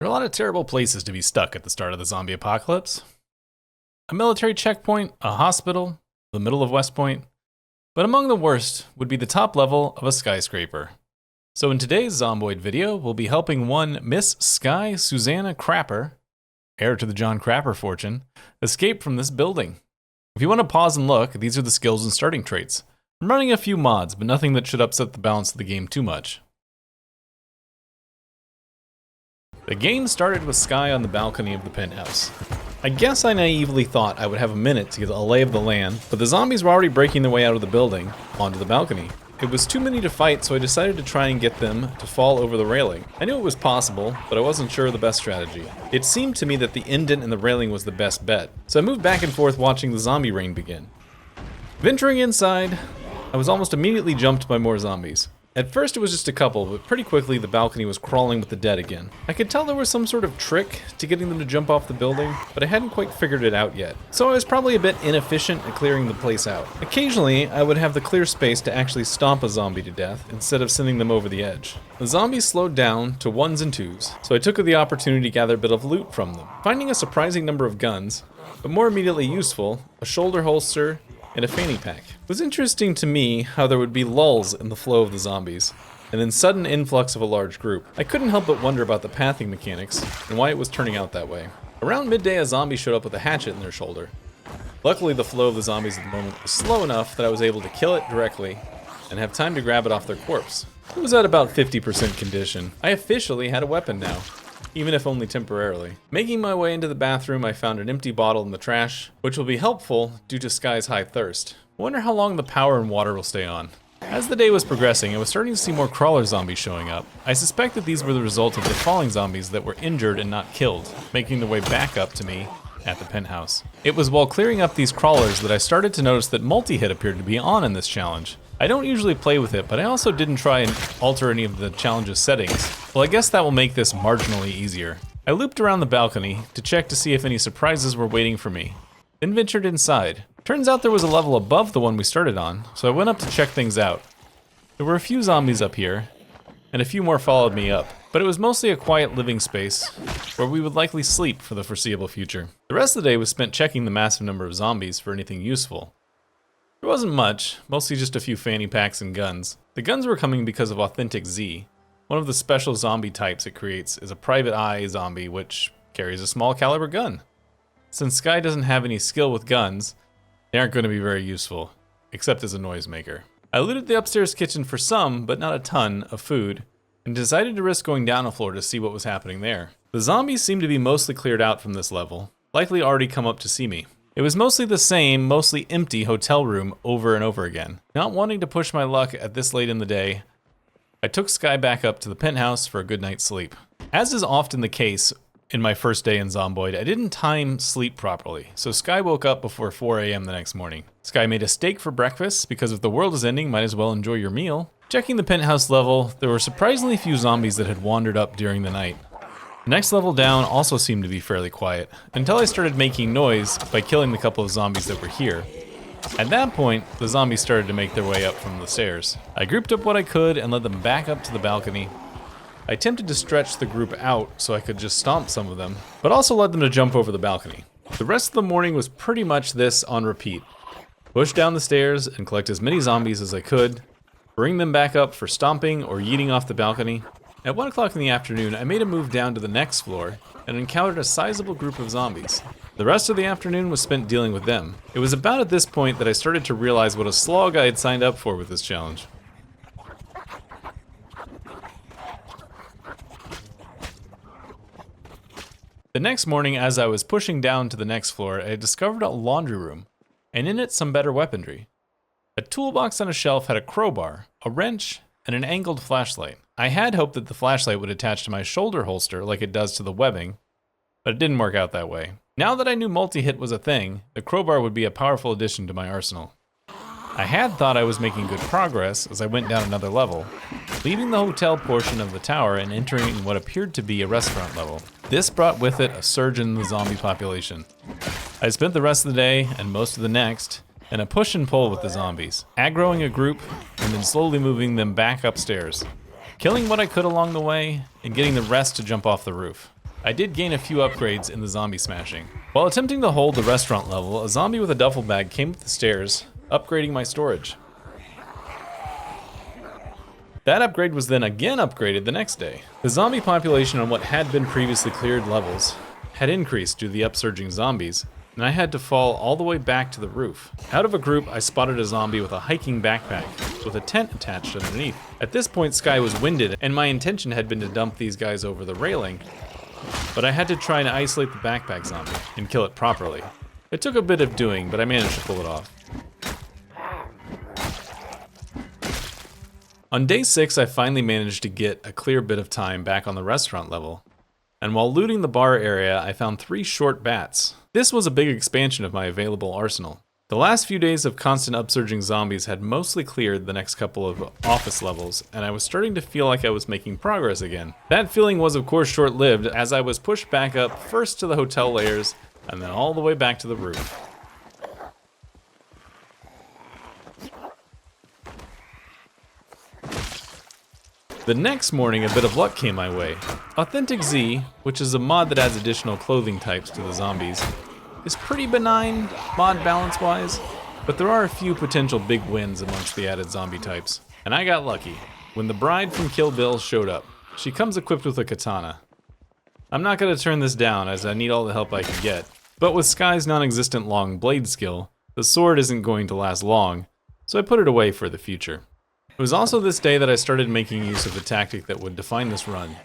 There are a lot of terrible places to be stuck at the start of the zombie apocalypse. A military checkpoint, a hospital, the middle of West Point. But among the worst would be the top level of a skyscraper. So in today's Zomboid video, we'll be helping one Miss Sky Susanna Crapper, heir to the John Crapper fortune, escape from this building. If you want to pause and look, these are the skills and starting traits. I'm running a few mods, but nothing that should upset the balance of the game too much. The game started with Sky on the balcony of the penthouse. I guess I naively thought I would have a minute to get a lay of the land, but the zombies were already breaking their way out of the building, onto the balcony. It was too many to fight, so I decided to try and get them to fall over the railing. I knew it was possible, but I wasn't sure of the best strategy. It seemed to me that the indent in the railing was the best bet, so I moved back and forth watching the zombie rain begin. Venturing inside, I was almost immediately jumped by more zombies. At first it was just a couple, but pretty quickly the balcony was crawling with the dead again. I could tell there was some sort of trick to getting them to jump off the building, but I hadn't quite figured it out yet. So I was probably a bit inefficient at clearing the place out. Occasionally, I would have the clear space to actually stomp a zombie to death, instead of sending them over the edge. The zombies slowed down to ones and twos, so I took the opportunity to gather a bit of loot from them. Finding a surprising number of guns, but more immediately useful, a shoulder holster, and a fanny pack. It was interesting to me how there would be lulls in the flow of the zombies, and then sudden influx of a large group. I couldn't help but wonder about the pathing mechanics, and why it was turning out that way. Around midday, a zombie showed up with a hatchet in their shoulder. Luckily, the flow of the zombies at the moment was slow enough that I was able to kill it directly, and have time to grab it off their corpse. It was at about 50% condition. I officially had a weapon now, even if only temporarily. Making my way into the bathroom, I found an empty bottle in the trash, which will be helpful due to Sky's high thirst. I wonder how long the power and water will stay on. As the day was progressing, I was starting to see more crawler zombies showing up. I suspect that these were the result of the falling zombies that were injured and not killed, making their way back up to me at the penthouse. It was while clearing up these crawlers that I started to notice that multi-hit appeared to be on in this challenge. I don't usually play with it, but I also didn't try and alter any of the challenge's settings. Well, I guess that will make this marginally easier. I looped around the balcony to check to see if any surprises were waiting for me, then ventured inside. Turns out there was a level above the one we started on, so I went up to check things out. There were a few zombies up here, and a few more followed me up, but it was mostly a quiet living space where we would likely sleep for the foreseeable future. The rest of the day was spent checking the massive number of zombies for anything useful. There wasn't much, mostly just a few fanny packs and guns. The guns were coming because of Authentic Z. One of the special zombie types it creates is a private eye zombie which carries a small caliber gun. Since Sky doesn't have any skill with guns, they aren't going to be very useful, except as a noisemaker. I looted the upstairs kitchen for some, but not a ton, of food, and decided to risk going down a floor to see what was happening there. The zombies seemed to be mostly cleared out from this level, likely already come up to see me. It was mostly the same, mostly empty hotel room over and over again. Not wanting to push my luck at this late in the day, I took Sky back up to the penthouse for a good night's sleep. As is often the case in my first day in Zomboid, I didn't time sleep properly, so Sky woke up before 4 a.m. the next morning. Sky made a steak for breakfast, because if the world is ending, might as well enjoy your meal. Checking the penthouse level, there were surprisingly few zombies that had wandered up during the night. The next level down also seemed to be fairly quiet, until I started making noise by killing the couple of zombies that were here. At that point, the zombies started to make their way up from the stairs. I grouped up what I could and led them back up to the balcony. I attempted to stretch the group out so I could just stomp some of them, but also led them to jump over the balcony. The rest of the morning was pretty much this on repeat. Push down the stairs and collect as many zombies as I could, bring them back up for stomping or yeeting off the balcony. At 1 o'clock in the afternoon, I made a move down to the next floor and encountered a sizable group of zombies. The rest of the afternoon was spent dealing with them. It was about at this point that I started to realize what a slog I had signed up for with this challenge. The next morning, as I was pushing down to the next floor, I discovered a laundry room, and in it some better weaponry. A toolbox on a shelf had a crowbar, a wrench, and an angled flashlight. I had hoped that the flashlight would attach to my shoulder holster like it does to the webbing, but it didn't work out that way. Now that I knew multi-hit was a thing, the crowbar would be a powerful addition to my arsenal. I had thought I was making good progress as I went down another level, leaving the hotel portion of the tower and entering what appeared to be a restaurant level. This brought with it a surge in the zombie population. I spent the rest of the day, and most of the next, in a push and pull with the zombies, aggroing a group and then slowly moving them back upstairs, killing what I could along the way and getting the rest to jump off the roof. I did gain a few upgrades in the zombie smashing. While attempting to hold the restaurant level, a zombie with a duffel bag came up the stairs, upgrading my storage. That upgrade was then again upgraded the next day. The zombie population on what had been previously cleared levels had increased due to the upsurging zombies, and I had to fall all the way back to the roof. Out of a group, I spotted a zombie with a hiking backpack, with a tent attached underneath. At this point, Sky was winded, and my intention had been to dump these guys over the railing, but I had to try and isolate the backpack zombie and kill it properly. It took a bit of doing, but I managed to pull it off. On day 6, I finally managed to get a clear bit of time back on the restaurant level, and while looting the bar area, I found 3 short bats. This was a big expansion of my available arsenal. The last few days of constant upsurging zombies had mostly cleared the next couple of office levels, and I was starting to feel like I was making progress again. That feeling was of course short-lived, as I was pushed back up first to the hotel layers, and then all the way back to the roof. The next morning, a bit of luck came my way. Authentic Z, which is a mod that adds additional clothing types to the zombies, is pretty benign mod balance-wise, but there are a few potential big wins amongst the added zombie types. And I got lucky when the bride from Kill Bill showed up. She comes equipped with a katana. I'm not going to turn this down as I need all the help I can get, but with Sky's non-existent long blade skill, the sword isn't going to last long, so I put it away for the future. It was also this day that I started making use of the tactic that would define this run,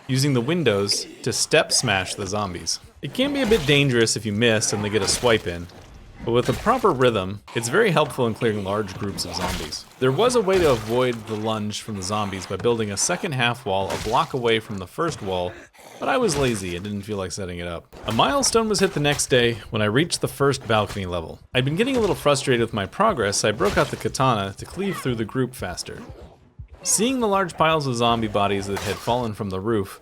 using the windows to step smash the zombies. It can be a bit dangerous if you miss and they get a swipe in, but with a proper rhythm, it's very helpful in clearing large groups of zombies. There was a way to avoid the lunge from the zombies by building a second half wall a block away from the first wall, but I was lazy and didn't feel like setting it up. A milestone was hit the next day when I reached the first balcony level. I'd been getting a little frustrated with my progress, so I broke out the katana to cleave through the group faster. Seeing the large piles of zombie bodies that had fallen from the roof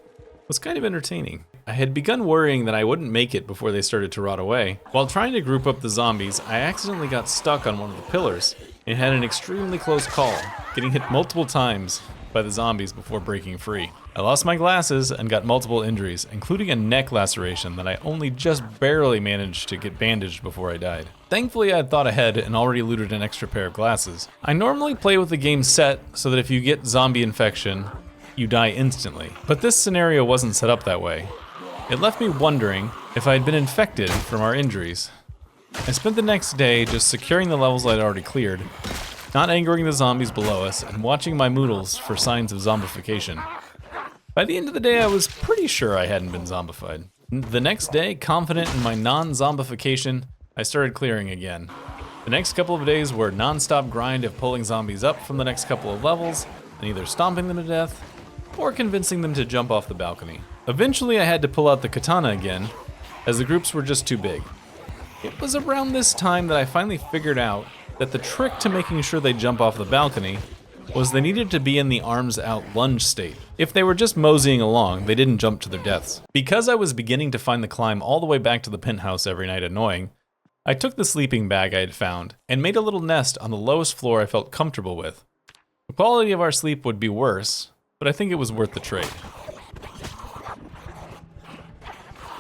was kind of entertaining. I had begun worrying that I wouldn't make it before they started to rot away. While trying to group up the zombies, I accidentally got stuck on one of the pillars and had an extremely close call, getting hit multiple times by the zombies before breaking free. I lost my glasses and got multiple injuries, including a neck laceration that I only just barely managed to get bandaged before I died. Thankfully, I had thought ahead and already looted an extra pair of glasses. I normally play with the game set so that if you get zombie infection, you die instantly, but this scenario wasn't set up that way. It left me wondering if I had been infected from our injuries. I spent the next day just securing the levels I'd already cleared, not angering the zombies below us, and watching my moodles for signs of zombification. By the end of the day, I was pretty sure I hadn't been zombified. The next day, confident in my non-zombification, I started clearing again. The next couple of days were non-stop grind of pulling zombies up from the next couple of levels, and either stomping them to death, or convincing them to jump off the balcony. Eventually I had to pull out the katana again, as the groups were just too big. It was around this time that I finally figured out that the trick to making sure they jump off the balcony was they needed to be in the arms out lunge state. If they were just moseying along, they didn't jump to their deaths. Because I was beginning to find the climb all the way back to the penthouse every night annoying, I took the sleeping bag I had found and made a little nest on the lowest floor I felt comfortable with. The quality of our sleep would be worse, but I think it was worth the trade.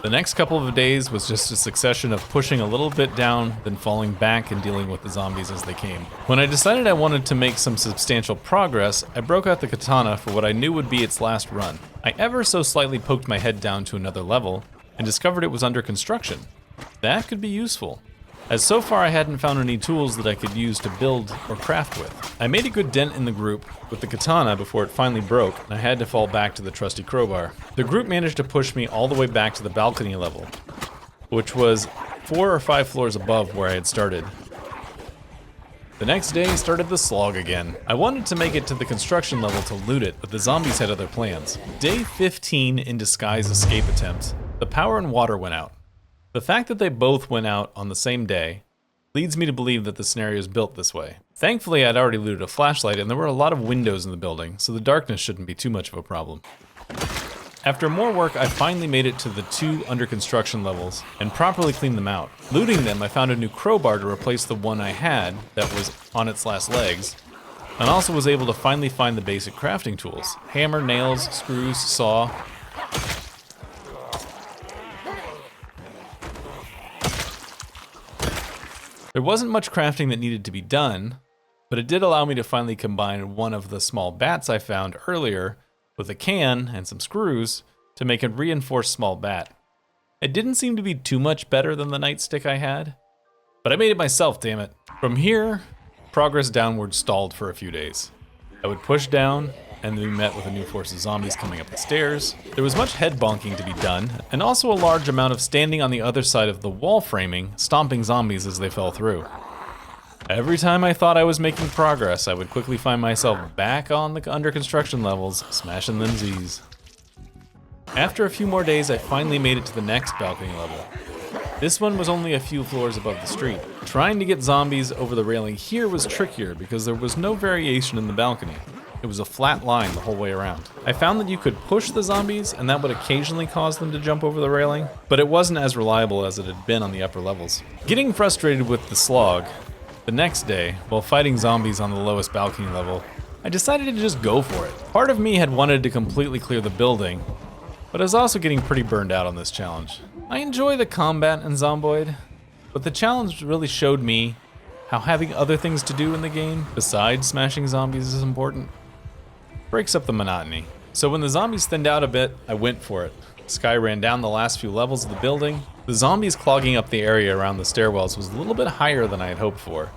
The next couple of days was just a succession of pushing a little bit down, then falling back and dealing with the zombies as they came. When I decided I wanted to make some substantial progress, I broke out the katana for what I knew would be its last run. I ever so slightly poked my head down to another level and discovered it was under construction. That could be useful, as so far I hadn't found any tools that I could use to build or craft with. I made a good dent in the group with the katana before it finally broke, and I had to fall back to the trusty crowbar. The group managed to push me all the way back to the balcony level, which was 4 or 5 floors above where I had started. The next day started the slog again. I wanted to make it to the construction level to loot it, but the zombies had other plans. Day 15 into Sky's escape attempt, the power and water went out. The fact that they both went out on the same day leads me to believe that the scenario is built this way. Thankfully, I'd already looted a flashlight and there were a lot of windows in the building, so the darkness shouldn't be too much of a problem. After more work, I finally made it to the 2 under construction levels and properly cleaned them out. Looting them, I found a new crowbar to replace the one I had that was on its last legs, and also was able to finally find the basic crafting tools: hammer, nails, screws, saw. There wasn't much crafting that needed to be done, but it did allow me to finally combine one of the small bats I found earlier with a can and some screws to make a reinforced small bat. It didn't seem to be too much better than the nightstick I had, but I made it myself, damn it. From here, progress downward stalled for a few days. I would push down, and then we met with a new force of zombies coming up the stairs. There was much head bonking to be done, and also a large amount of standing on the other side of the wall framing, stomping zombies as they fell through. Every time I thought I was making progress, I would quickly find myself back on the under construction levels, smashing them Z's. After a few more days, I finally made it to the next balcony level. This one was only a few floors above the street. Trying to get zombies over the railing here was trickier because there was no variation in the balcony. It was a flat line the whole way around. I found that you could push the zombies and that would occasionally cause them to jump over the railing, but it wasn't as reliable as it had been on the upper levels. Getting frustrated with the slog, the next day, while fighting zombies on the lowest balcony level, I decided to just go for it. Part of me had wanted to completely clear the building, but I was also getting pretty burned out on this challenge. I enjoy the combat in Zomboid, but the challenge really showed me how having other things to do in the game, besides smashing zombies, is important. Breaks up the monotony. So when the zombies thinned out a bit, I went for it. Sky ran down the last few levels of the building. The zombies clogging up the area around the stairwells was a little bit higher than I had hoped for,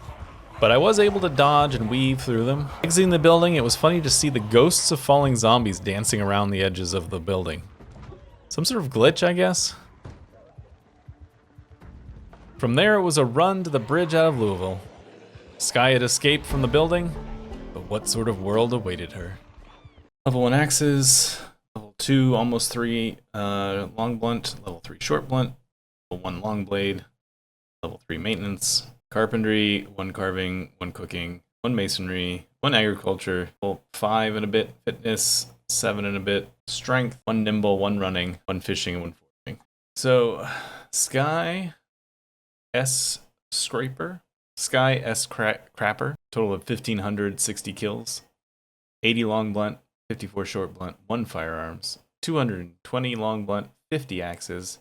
but I was able to dodge and weave through them. Exiting the building, it was funny to see the ghosts of falling zombies dancing around the edges of the building. Some sort of glitch, I guess? From there, it was a run to the bridge out of Louisville. Sky had escaped from the building, but what sort of world awaited her? Level 1 axes, level 2 almost 3 long blunt, level 3 short blunt, level 1 long blade, level 3 maintenance, carpentry, 1 carving, 1 cooking, 1 masonry, 1 agriculture, level 5 and a bit fitness, 7 and a bit strength, 1 nimble, 1 running, 1 fishing, and 1 foraging. So, Sky S Scraper, Sky S Crapper, total of 1,560 kills, 80 long blunt, 54 short blunt, 1 firearms, 220 long blunt, 50 axes,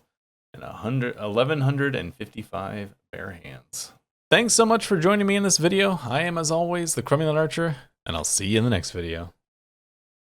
and 1,155 bare hands. Thanks so much for joining me in this video. I am, as always, the Crumulent Archer, and I'll see you in the next video.